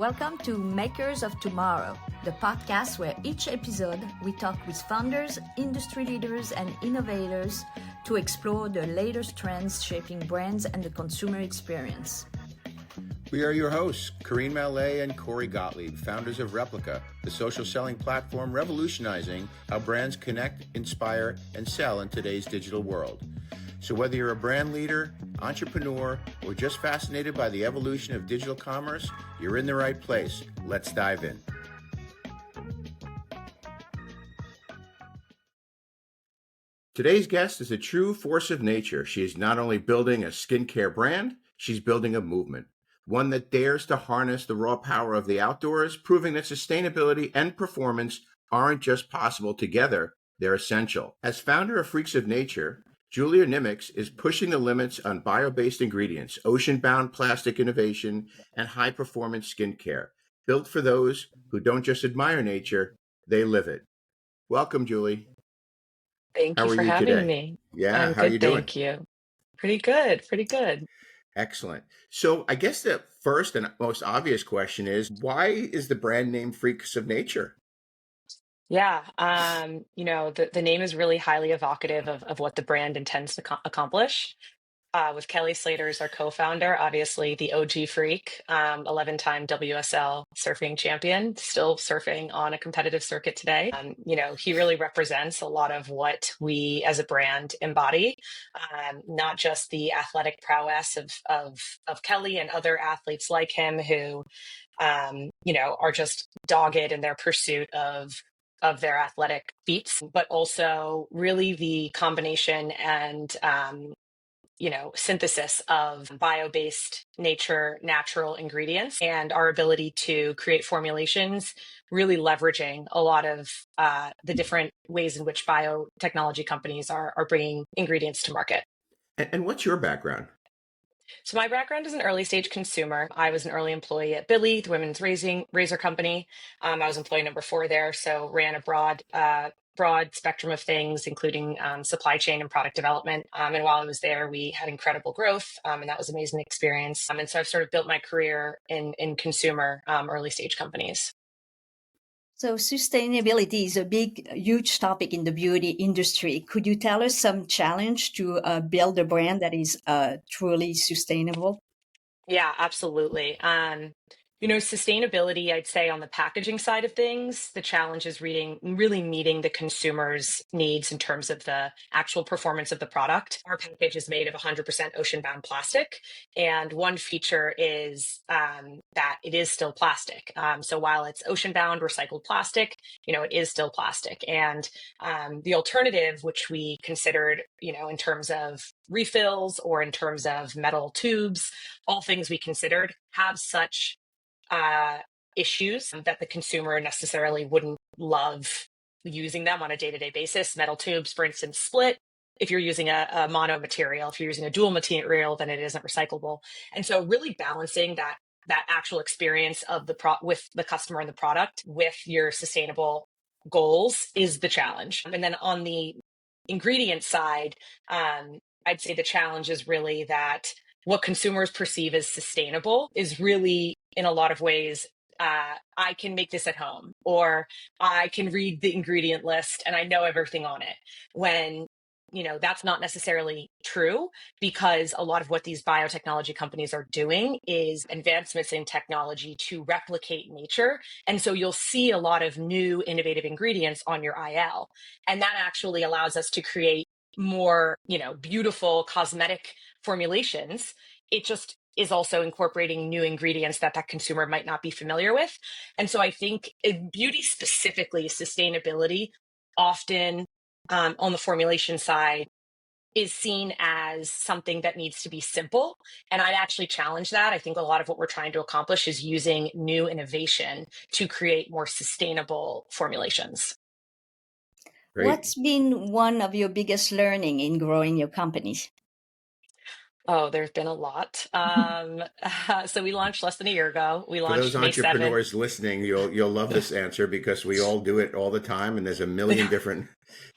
Welcome to Makers of Tomorrow, the podcast where each episode we talk with founders, industry leaders, and innovators to explore the latest trends shaping brands and the consumer experience. We are your hosts, Kareen Mallet and Gottlieb, founders of Replica, the social selling platform revolutionizing how brands connect, inspire, and sell in today's digital world. So whether you're a brand leader, entrepreneur, or just fascinated by the evolution of digital commerce, you're in the right place. Let's dive in. Today's guest is a true force of nature. She is not only building a skincare brand, she's building a movement. One that dares to harness the raw power of the outdoors, proving that sustainability and performance aren't just possible together, they're essential. As founder of Freaks of Nature, Julia Nimocks is pushing the limits on bio-based ingredients, ocean-bound plastic innovation, and high-performance skincare, built for those who don't just admire nature, they live it. Welcome, Julie. Thank you for having me. Yeah, I'm how are you good, doing? thank you. Pretty good. Excellent. So I guess the first and most obvious question is, why is the brand name Freaks of Nature? Yeah, the name is really highly evocative of what the brand intends to accomplish. With Kelly Slater as our co-founder, obviously the OG freak, 11-time WSL surfing champion, still surfing on a competitive circuit today. He really represents a lot of what we as a brand embody, not just the athletic prowess of Kelly and other athletes like him who, are just dogged in their pursuit of their athletic feats, but also really the combination and synthesis of bio-based natural ingredients and our ability to create formulations, really leveraging a lot of the different ways in which biotechnology companies are bringing ingredients to market. And what's your background? So my background is an early stage consumer. I was an early employee at Billy, the women's razor company. I was employee number 4 there, so ran a broad spectrum of things, including supply chain and product development. And while I was there, we had incredible growth, and that was an amazing experience. And so I've sort of built my career in consumer early stage companies. So sustainability is a huge topic in the beauty industry. Could you tell us some challenge to build a brand that is truly sustainable? Yeah, absolutely. Sustainability, I'd say on the packaging side of things, the challenge is really meeting the consumer's needs in terms of the actual performance of the product. Our package is made of 100% ocean-bound plastic. And one feature is that it is still plastic. So while it's ocean-bound recycled plastic, it is still plastic. And the alternative, which we considered, in terms of refills or in terms of metal tubes, all things we considered have such issues that the consumer necessarily wouldn't love using them on a day-to-day basis. Metal tubes, for instance, split. If you're using a mono material, if you're using a dual material, then it isn't recyclable. And so really balancing that actual experience of with the customer and the product with your sustainable goals is the challenge. And then on the ingredient side, I'd say the challenge is really that what consumers perceive as sustainable is really, in a lot of ways, I can make this at home, or I can read the ingredient list and I know everything on it. When, that's not necessarily true, because a lot of what these biotechnology companies are doing is advancements in technology to replicate nature. And so you'll see a lot of new innovative ingredients on your IL. And that actually allows us to create more, beautiful cosmetic formulations. It just is also incorporating new ingredients that consumer might not be familiar with. And so I think in beauty specifically, sustainability often on the formulation side is seen as something that needs to be simple. And I'd actually challenge that. I think a lot of what we're trying to accomplish is using new innovation to create more sustainable formulations. Great. What's been one of your biggest learning in growing your company? Oh, there's been a lot. So we launched less than a year ago. We For launched those May 7th. entrepreneurs listening, you'll love this answer because we all do it all the time, and there's a million different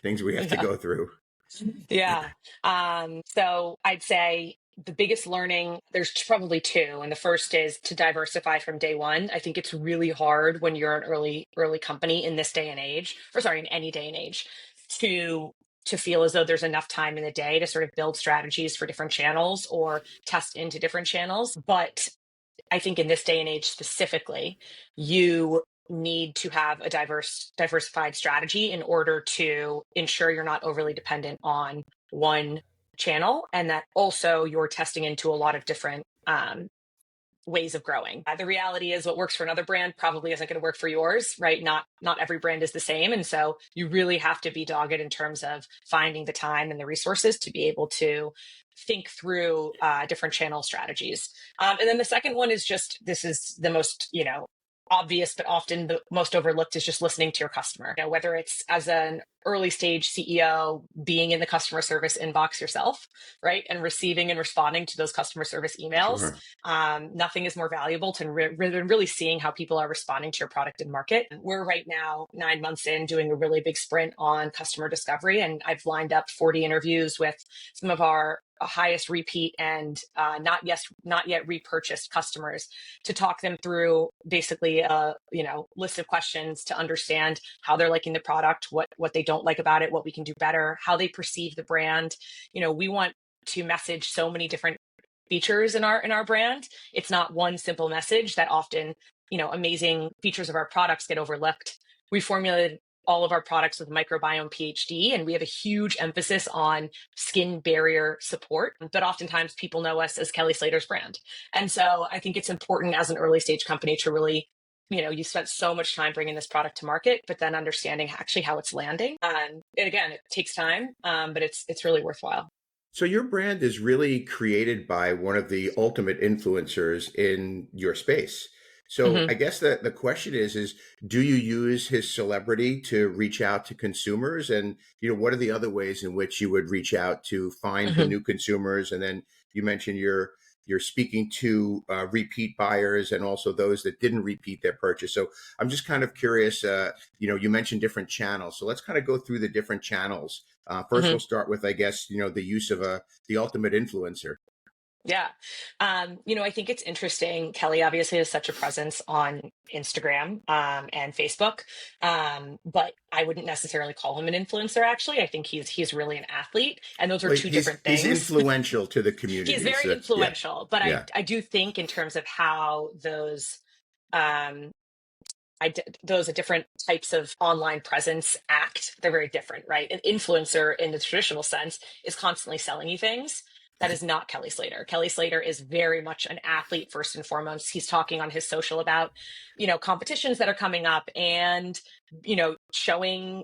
things we have to go through. Yeah. So I'd say, the biggest learning, there's probably two. And the first is to diversify from day one. I think it's really hard when you're an early company in this day and age, or sorry, in any day and age, to feel as though there's enough time in the day to sort of build strategies for different channels or test into different channels. But I think in this day and age specifically, you need to have a diversified strategy in order to ensure you're not overly dependent on one channel, and that also you're testing into a lot of different ways of growing. The reality is what works for another brand probably isn't going to work for yours, right? Not every brand is the same. And so you really have to be dogged in terms of finding the time and the resources to be able to think through different channel strategies. And then the second one is just, this is the most, obvious, but often the most overlooked, is just listening to your customer. Whether it's as an early stage CEO, being in the customer service inbox yourself, right? And receiving and responding to those customer service emails. Sure. Nothing is more valuable than really seeing how people are responding to your product and market. We're right now 9 months in doing a really big sprint on customer discovery. And I've lined up 40 interviews with some of our highest repeat and not yet repurchased customers to talk them through basically a list of questions to understand how they're liking the product, what they don't like about it, what we can do better, how they perceive the brand. We want to message so many different features in our brand. It's not one simple message that often, amazing features of our products get overlooked. We formulated all of our products with microbiome PhD, and we have a huge emphasis on skin barrier support. But oftentimes people know us as Kelly Slater's brand. And so I think it's important as an early stage company to really, you spent so much time bringing this product to market, but then understanding actually how it's landing. And again, it takes time, but it's really worthwhile. So your brand is really created by one of the ultimate influencers in your space. So Mm-hmm. I guess the question is do you use his celebrity to reach out to consumers? And, what are the other ways in which you would reach out to find the Mm-hmm. new consumers? And then you mentioned you're speaking to repeat buyers and also those that didn't repeat their purchase. So I'm just kind of curious, you mentioned different channels. So let's kind of go through the different channels. First, Mm-hmm. we'll start with, I guess, the use of the ultimate influencer. Yeah. I think it's interesting. Kelly obviously has such a presence on Instagram and Facebook, but I wouldn't necessarily call him an influencer, actually. I think he's really an athlete, and those are Well, two different he's things. influential to the He's community. very So yeah, influential, but I, yeah. I do think in terms of how um, those different types of online presence act, they're very different, right? An influencer in the traditional sense is constantly selling you things. That is not Kelly Slater. Kelly Slater is very much an athlete first and foremost. He's talking on his social about, competitions that are coming up and, showing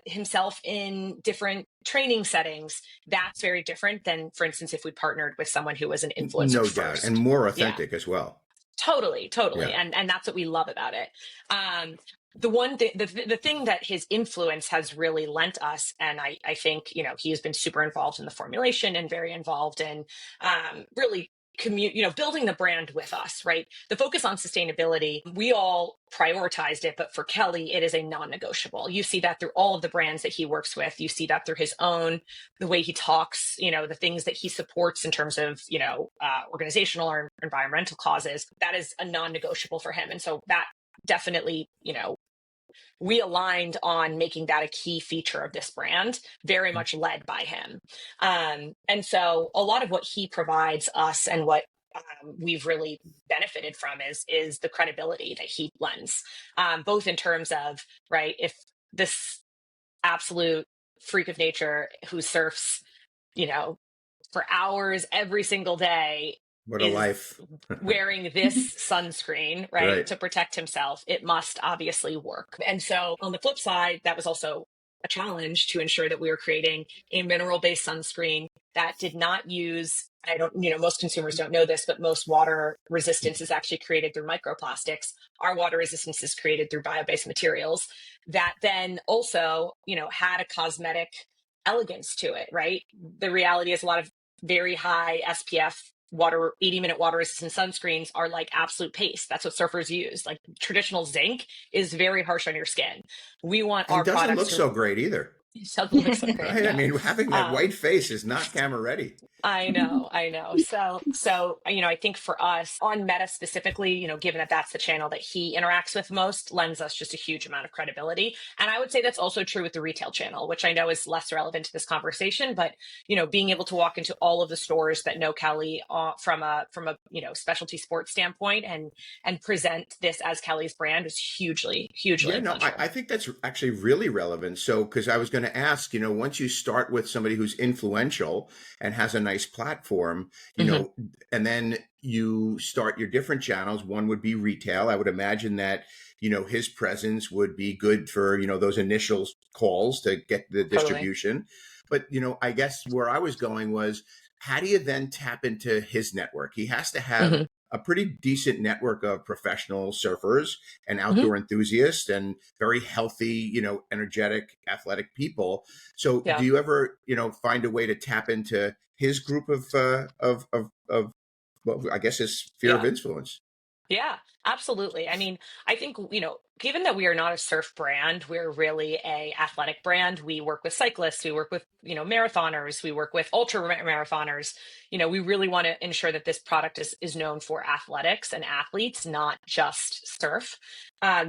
himself in different training settings. That's very different than, for instance, if we partnered with someone who was an influencer No doubt, and first. more Yeah. authentic as well. Totally. Yeah. And that's what we love about it. The one thing, the thing that his influence has really lent us, and I think, he has been super involved in the formulation and very involved in really building the brand with us, right? The focus on sustainability, we all prioritized it, but for Kelly, it is a non-negotiable. You see that through all of the brands that he works with. You see that through his own, the way he talks, the things that he supports in terms of, organizational or environmental causes. That is a non-negotiable for him. And so that definitely, we aligned on making that a key feature of this brand, very much led by him. And so a lot of what he provides us and what we've really benefited from is the credibility that he lends, both in terms of, right, if this absolute freak of nature who surfs, for hours every single day What a is life. wearing this sunscreen, right, Right. to protect himself, it must obviously work. And so on the flip side, that was also a challenge to ensure that we were creating a mineral-based sunscreen that did not use, I don't, most consumers don't know this, but most water resistance is actually created through microplastics. Our water resistance is created through bio-based materials that then also, had a cosmetic elegance to it, right? The reality is a lot of very high SPF 80-minute water resistant sunscreens are like absolute paste. That's what surfers use. Like traditional zinc is very harsh on your skin. We want And our doesn't products look to, so great either. It doesn't look so great. Right? I No. mean, having that Um, white face is not camera ready. I know, I know. So, I think for us on Meta specifically, given that that's the channel that he interacts with most, lends us just a huge amount of credibility. And I would say that's also true with the retail channel, which I know is less relevant to this conversation, but, being able to walk into all of the stores that know Kelly from a, specialty sports standpoint and present this as Kelly's brand is hugely, hugely Yeah, no, influential. I think that's actually really relevant. So, because I was going to ask, once you start with somebody who's influential and has a nice platform, Hmm. and then you start your different channels, one would be retail. I would imagine that, his presence would be good for, those initial calls to get the Totally. distribution. But, I guess where I was going was, how do you then tap into his network? He has to have Hmm. a pretty decent network of professional surfers and Hmm. outdoor enthusiasts and very healthy, energetic, athletic people. So do Yeah. you ever, find a way to tap into his group of well, I guess his sphere of Yeah. influence? Yeah, absolutely. I mean, I think, given that we are not a surf brand, we're really a athletic brand. We work with cyclists, we work with, marathoners, we work with marathoners. We really want to ensure that this product is known for athletics and athletes, not just surf.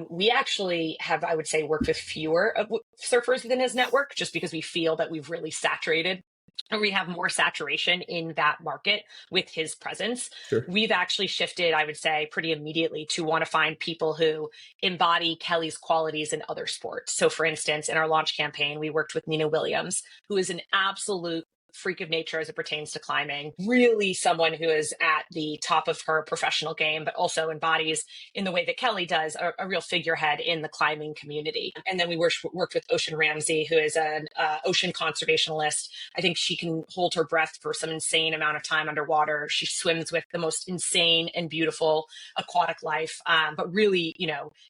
We actually have, I would say, worked with fewer surfers within his network just because we feel that we've really saturated or we have more saturation in that market with his presence. Sure. We've actually shifted, I would say, pretty immediately to want to find people who embody Kelly's qualities in other sports. So, for instance, in our launch campaign, we worked with Nina Williams, who is an absolute freak of nature as it pertains to climbing, really someone who is at the top of her professional game, but also embodies in the way that Kelly does a real figurehead in the climbing community. And then we worked with Ocean Ramsey, who is an ocean conservationalist. I think she can hold her breath for some insane amount of time underwater. She swims with the most insane and beautiful aquatic life. But really,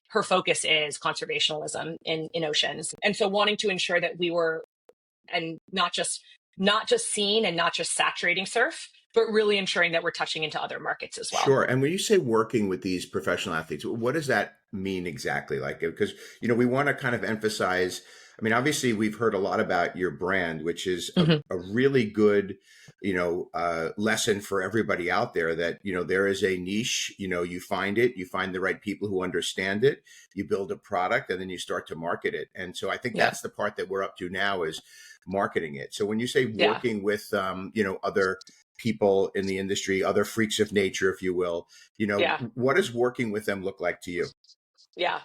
her focus is conservationalism in oceans. And so wanting to ensure that we were, and not just seen and not just saturating surf, but really ensuring that we're touching into other markets as well. Sure. And when you say working with these professional athletes, what does that mean exactly? Like, because, we want to kind of emphasize, I mean, obviously we've heard a lot about your brand, which is Hmm. a really good, lesson for everybody out there that, there is a niche, you find it, you find the right people who understand it, you build a product and then you start to market it. And so I think Yeah. that's the part that we're up to now is marketing it. So when you say Yeah. working with, other people in the industry, other freaks of nature, if you will, Yeah. what does working with them look like to you? Yeah.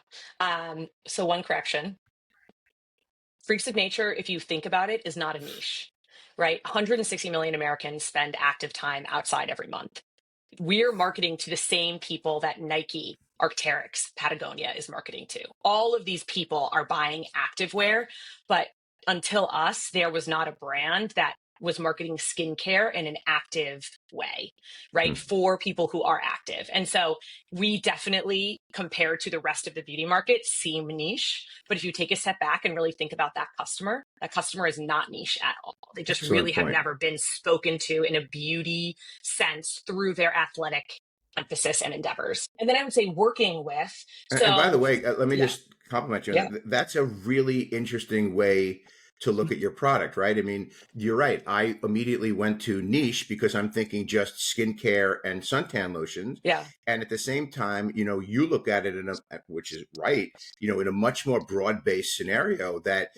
So one correction. Freaks of nature, if you think about it, is not a niche, right? 160 million Americans spend active time outside every month. We're marketing to the same people that Nike, Arc'teryx, Patagonia is marketing to. All of these people are buying activewear, but until us, there was not a brand that was marketing skincare in an active way, right? Hmm. For people who are active. And so we definitely, compared to the rest of the beauty market, seem niche. But if you take a step back and really think about that customer is not niche at all. They just Excellent really have point. never been spoken to in a beauty sense through their athletic emphasis and endeavors. And then I would say working with, And by the so way, let me yeah, just compliment you on yeah, that. That's a really interesting way to look at your product, right? I mean, you're right. I immediately went to niche because I'm thinking just skincare and suntan lotions. yeah, And at the same time, you look at it which is right, in a much more broad-based scenario that,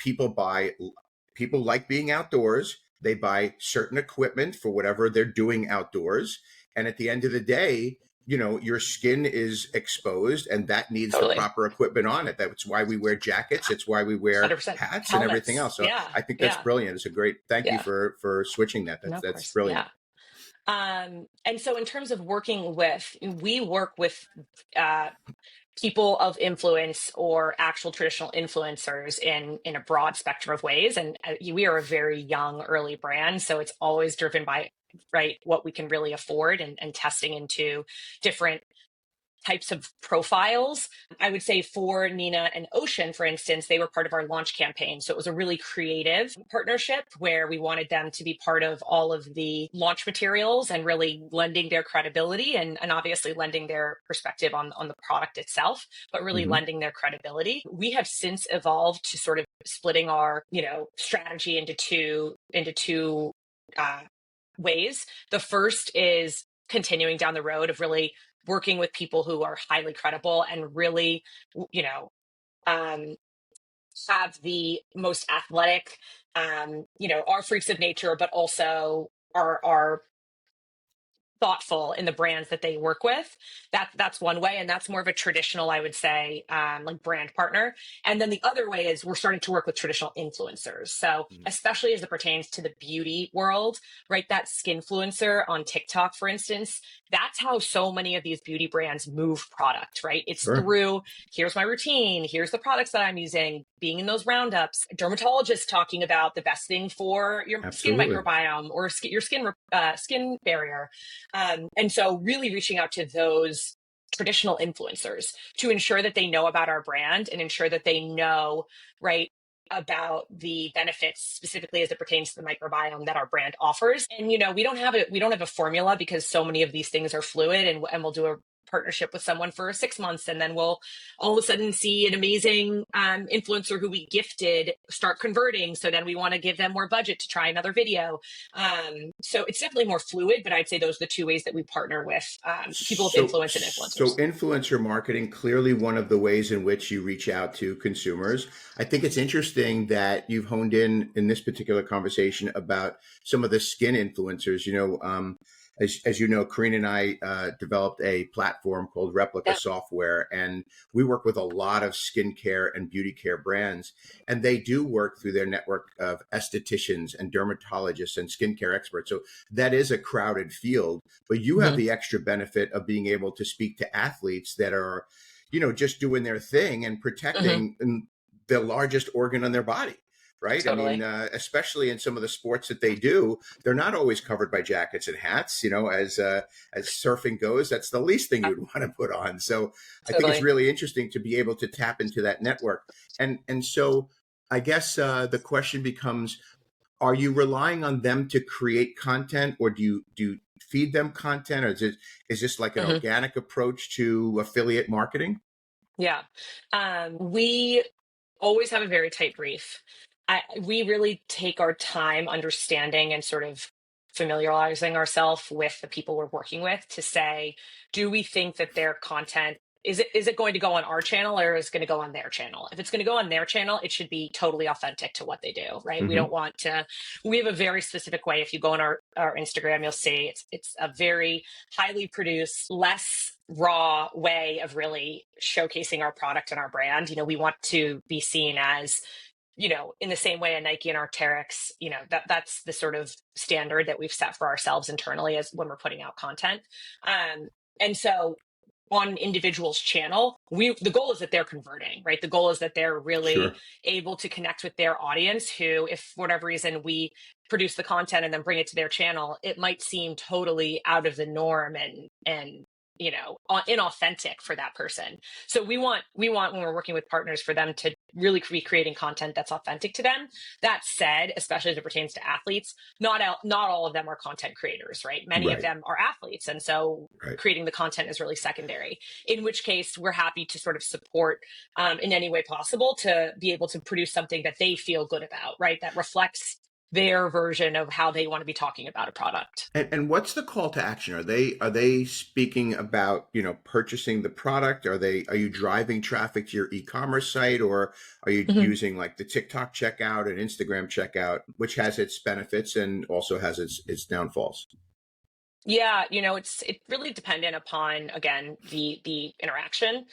people like being outdoors. They buy certain equipment for whatever they're doing outdoors. And at the end of the day, your skin is exposed and that needs the totally. proper equipment on it. That's why we wear jackets. It's why we wear 100%. hats and everything Helmets. else. So Yeah, I think that's yeah, brilliant. It's a great, thank you yeah. for switching that. No, of That's course. brilliant. Yeah. And so in terms of working with, we work with uh, people of influence or actual traditional influencers in a broad spectrum of ways. And we are a very young, early brand, so it's always driven by right what we can really afford and testing into different types of profiles. I would say for Nina and Ocean, for instance, they were part of our launch campaign. So it was a really creative partnership where we wanted them to be part of all of the launch materials and really lending their credibility and obviously lending their perspective on the product itself, but really lending their credibility. We have since evolved to sort of splitting our, strategy into two ways. The first is continuing down the road of really working with people who are highly credible and really, um, have the most athletic, are freaks of nature, but also are thoughtful in the brands that they work with. That's one way, and that's more of a traditional, I would say, like brand partner. And then the other way is we're starting to work with traditional influencers. So especially as it pertains to the beauty world, right? That skinfluencer on TikTok, for instance, that's how so many of these beauty brands move product, right? It's through, here's my routine, here's the products that I'm using, being in those roundups, dermatologists talking about the best thing for your skin microbiome or your skin barrier. And so really reaching out to those traditional influencers to ensure that they know about our brand and ensure that they know, right, about the benefits specifically as it pertains to the microbiome that our brand offers. And, we don't have a formula because so many of these things are fluid, and we'll do a partnership with someone for 6 months, and then we'll all of a sudden see an amazing influencer who we gifted start converting. So then we want to give them more budget to try another video. So it's definitely more fluid, but I'd say those are the two ways that we partner with people with influence and influencers. So influencer marketing, clearly one of the ways in which you reach out to consumers. I think it's interesting that you've honed in this particular conversation about some of the skin influencers. As you know, Kareen and I developed a platform called Replica Software, and we work with a lot of skincare and beauty care brands, and they do work through their network of estheticians and dermatologists and skincare experts. So that is a crowded field, but you have the extra benefit of being able to speak to athletes that are, just doing their thing and protecting the largest organ on their body. Right. Totally. I mean, especially in some of the sports that they do, they're not always covered by jackets and hats. As surfing goes, that's the least thing you would want to put on. So I think it's really interesting to be able to tap into that network. And so I guess the question becomes, are you relying on them to create content, or do you feed them content, or is this like an organic approach to affiliate marketing? Yeah. We always have a very tight brief. We really take our time understanding and sort of familiarizing ourselves with the people we're working with to say, do we think that their content, is it going to go on our channel, or is it going to go on their channel? If it's going to go on their channel, it should be totally authentic to what they do, right? We don't want to, we have a very specific way. If you go on our Instagram, you'll see it's a very highly produced, less raw way of really showcasing our product and our brand. We want to be seen as, in the same way a Nike and Arc'teryx, that's the sort of standard that we've set for ourselves internally as when we're putting out content. And so on individuals' channel, the goal is that they're converting, right? The goal is that they're really able to connect with their audience who, if for whatever reason we produce the content and then bring it to their channel, it might seem totally out of the norm and inauthentic for that person. So we want when we're working with partners for them to really be creating content that's authentic to them. That said, especially as it pertains to athletes, not all of them are content creators, right? Many of them are athletes. And so creating the content is really secondary, in which case we're happy to sort of support in any way possible to be able to produce something that they feel good about, right? That reflects their version of how they want to be talking about a product. And what's the call to action? Are they speaking about, purchasing the product? Are you driving traffic to your e-commerce site, or are you using like the TikTok checkout and Instagram checkout, which has its benefits and also has its downfalls? Yeah, it's really dependent upon, again, the interaction.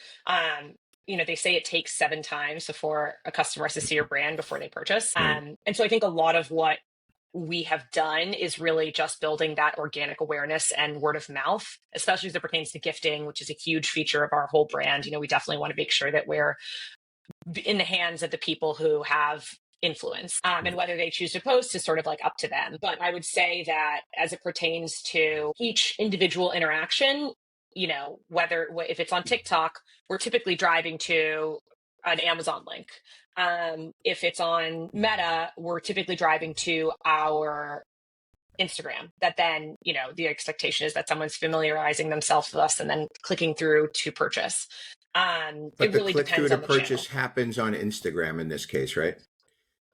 They say it takes 7 times before a customer has to see your brand before they purchase. And so I think a lot of what we have done is really just building that organic awareness and word of mouth, especially as it pertains to gifting, which is a huge feature of our whole brand. We definitely want to make sure that we're in the hands of the people who have influence, and whether they choose to post is sort of like up to them. But I would say that as it pertains to each individual interaction, whether if it's on TikTok, we're typically driving to an Amazon link. If it's on Meta, we're typically driving to our Instagram. That then, the expectation is that someone's familiarizing themselves with us and then clicking through to purchase. But It the really click through depends to on the channel. purchase happens on Instagram in this case, right?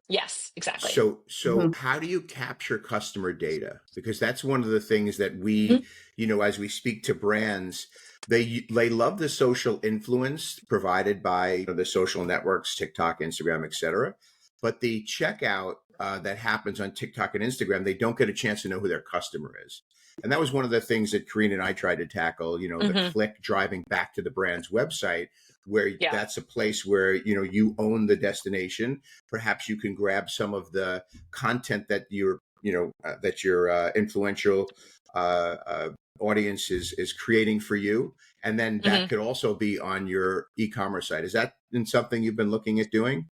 Yes, exactly. So how do you capture customer data? Because that's one of the things that Mhm. we, as we speak to brands, they love the social influence provided by the social networks, TikTok, Instagram, etc. But the checkout that happens on TikTok and Instagram, they don't get a chance to know who their customer is. And that was one of the things that Kareen and I tried to tackle, the Mhm. click driving back to the brand's website, where Yeah. that's a place where, you own the destination. Perhaps you can grab some of the content that your influential audience is creating for you. And then that Mhm. could also be on your e-commerce site. Is that something you've been looking at doing?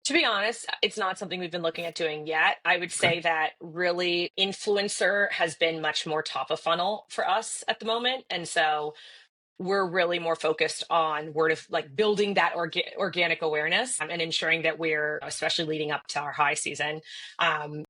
To be honest, it's not something we've been looking at doing yet. I would Okay. say that really influencer has been much more top of funnel for us at the moment. And so we're really more focused on word of like building that organic awareness, and ensuring that we're, especially leading up to our high season, um,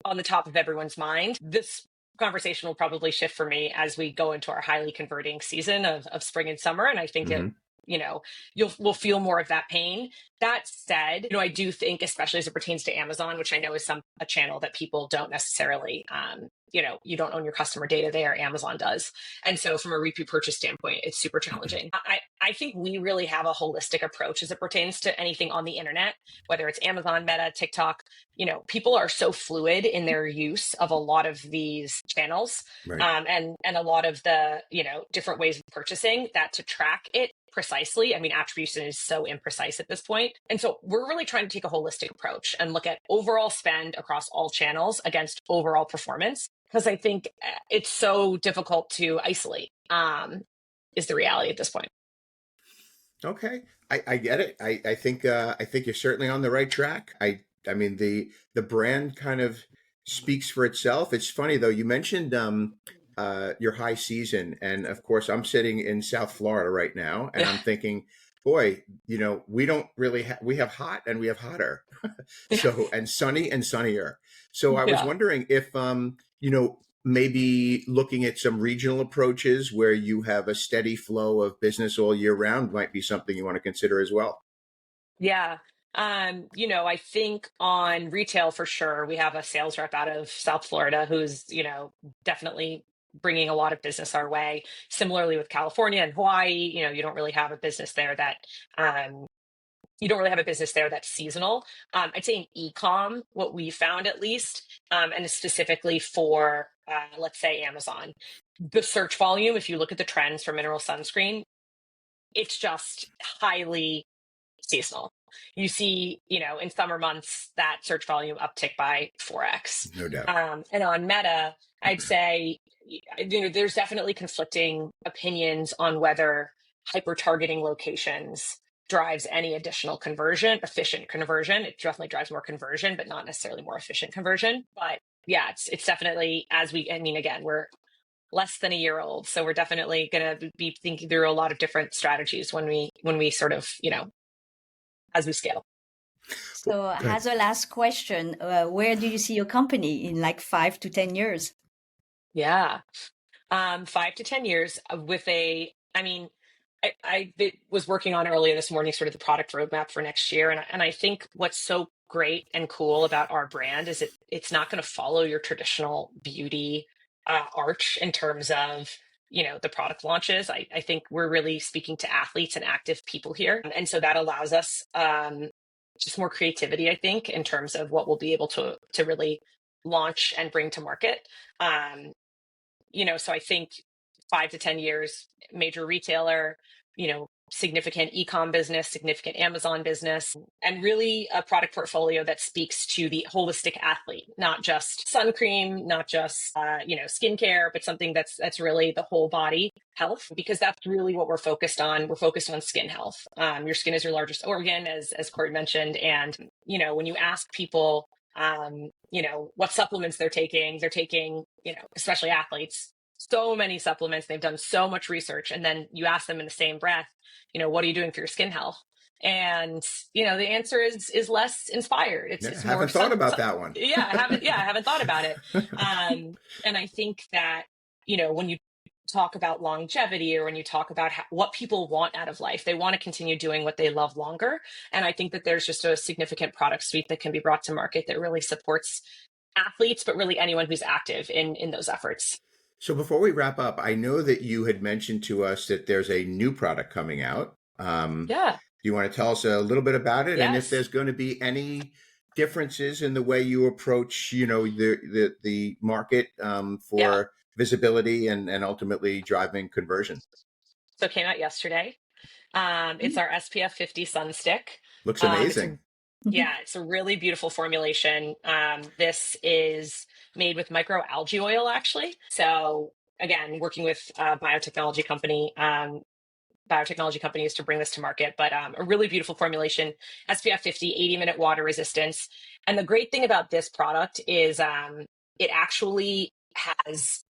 on the top of everyone's mind. This conversation will probably shift for me as we go into our highly converting season of spring and summer. And I think that, Mm-hmm. we'll feel more of that pain. That said, I do think, especially as it pertains to Amazon, which I know is a channel that people don't necessarily, you don't own your customer data there, Amazon does. And so from a repeat purchase standpoint, it's super challenging. I think we really have a holistic approach as it pertains to anything on the internet, whether it's Amazon, Meta, TikTok. People are so fluid in their use of a lot of these channels, Right. and a lot of the, different ways of purchasing, that to track it precisely, I mean, attribution is so imprecise at this point. And so we're really trying to take a holistic approach and look at overall spend across all channels against overall performance, because I think it's so difficult to isolate, is the reality at this point. Okay, I get it. I think you're certainly on the right track. I mean the brand kind of speaks for itself. It's funny though. You mentioned your high season, and of course I'm sitting in South Florida right now, and I'm thinking, boy, we don't really we have hot and we have hotter, so and sunny and sunnier. So I was Yeah. wondering if maybe looking at some regional approaches where you have a steady flow of business all year round might be something you want to consider as well. Yeah. I think on retail for sure, we have a sales rep out of South Florida who's, definitely bringing a lot of business our way. Similarly with California and Hawaii, you don't really have a business there that, you don't really have a business there that's seasonal. I'd say in e-com, what we found at least, and specifically for, let's say Amazon, the search volume, if you look at the trends for mineral sunscreen, it's just highly seasonal. You see, in summer months, that search volume uptick by 4x. No doubt. And on Meta, I'd say, there's definitely conflicting opinions on whether hyper targeting locations drives any additional efficient conversion. It definitely drives more conversion, but not necessarily more efficient conversion. But yeah, it's definitely, again, we're less than a year old, so we're definitely going to be thinking through a lot of different strategies when we sort of, as we scale. So, Good. as a last question, where do you see your company in like 5 to 10 years? Yeah. 5 to 10 years with was working on earlier this morning, sort of the product roadmap for next year. And I think what's so great and cool about our brand is it's not going to follow your traditional beauty arch in terms of, the product launches. I think we're really speaking to athletes and active people here. And so that allows us, just more creativity, I think, in terms of what we'll be able to really launch and bring to market. So I think 5 to 10 years, major retailer, significant e-com business, significant Amazon business, and really a product portfolio that speaks to the holistic athlete, not just sun cream, not just, skincare, but something that's really the whole body health, because that's really what we're focused on. We're focused on skin health. Your skin is your largest organ, as Corey mentioned. And, when you ask people, what supplements they're taking, especially athletes, so many supplements. They've done so much research. And then you ask them in the same breath, what are you doing for your skin health? And, the answer is less inspired. Yeah, It's more haven't thought about that one. I haven't thought about it. And I think that, when you talk about longevity, or when you talk about what people want out of life, they want to continue doing what they love longer. And I think that there's just a significant product suite that can be brought to market that really supports athletes, but really anyone who's active in those efforts. So before we wrap up, I know that you had mentioned to us that there's a new product coming out. Yeah. Do you want to tell us a little bit about it? Yes. And if there's going to be any differences in the way you approach, the market for visibility and ultimately driving conversion? So it came out yesterday. It's our SPF 50 Sun Stick. Looks amazing. It's a really beautiful formulation. This is made with microalgae oil, actually. So again, working with a biotechnology company is to bring this to market, but a really beautiful formulation, SPF 50, 80-minute water resistance. And the great thing about this product is it actually has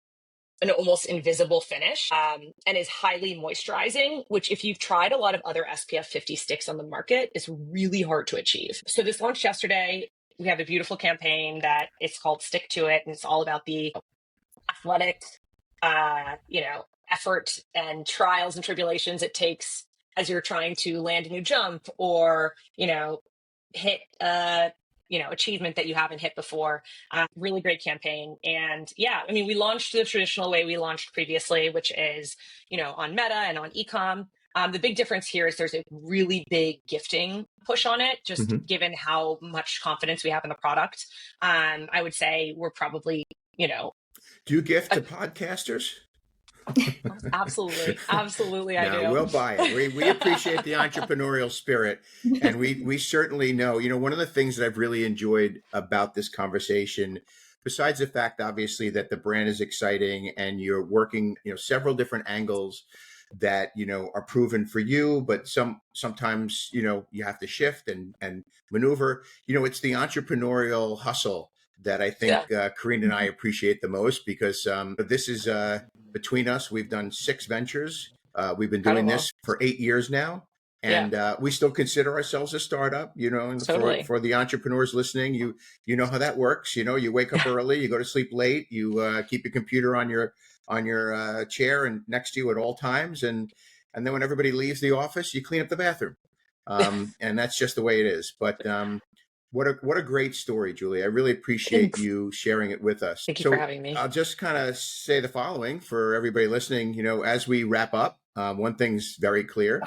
an almost invisible finish and is highly moisturizing, which if you've tried a lot of other SPF 50 sticks on the market, is really hard to achieve. So this launched yesterday. We have a beautiful campaign that it's called Stick to It, and it's all about the athletic, effort and trials and tribulations it takes as you're trying to land a new jump or, hit achievement that you haven't hit before. Really great campaign. And we launched the traditional way we launched previously, which is, on Meta and on ecom. The big difference here is there's a really big gifting push on it, just given how much confidence we have in the product. I would say we're probably, Do you gift to podcasters? Absolutely. Absolutely. I do. We'll buy it. We appreciate the entrepreneurial spirit. And we certainly know, one of the things that I've really enjoyed about this conversation, besides the fact, obviously, that the brand is exciting and you're working, several different angles that, are proven for you, but sometimes, you have to shift and maneuver, it's the entrepreneurial hustle that I think Kareen and I appreciate the most, because this is between us, we've done 6 ventures. We've been doing this for 8 years now. And we still consider ourselves a startup, and Totally. for the entrepreneurs listening, you know how that works. You wake up early, you go to sleep late, you keep your computer on your chair and next to you at all times. And then when everybody leaves the office, you clean up the bathroom. And that's just the way it is. But what a great story, Julia. I really appreciate you sharing it with us. Thank you for having me. I'll just kind of say the following for everybody listening. As we wrap up, one thing's very clear.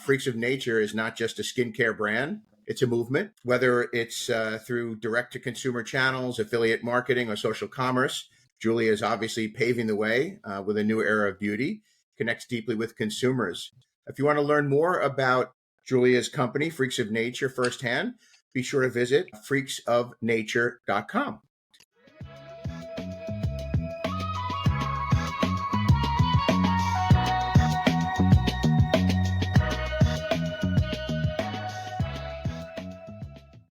Freaks of Nature is not just a skincare brand. It's a movement, whether it's through direct-to-consumer channels, affiliate marketing, or social commerce. Julia is obviously paving the way with a new era of beauty, connects deeply with consumers. If you want to learn more about Julia's company, Freaks of Nature, firsthand, be sure to visit freaksofnature.com.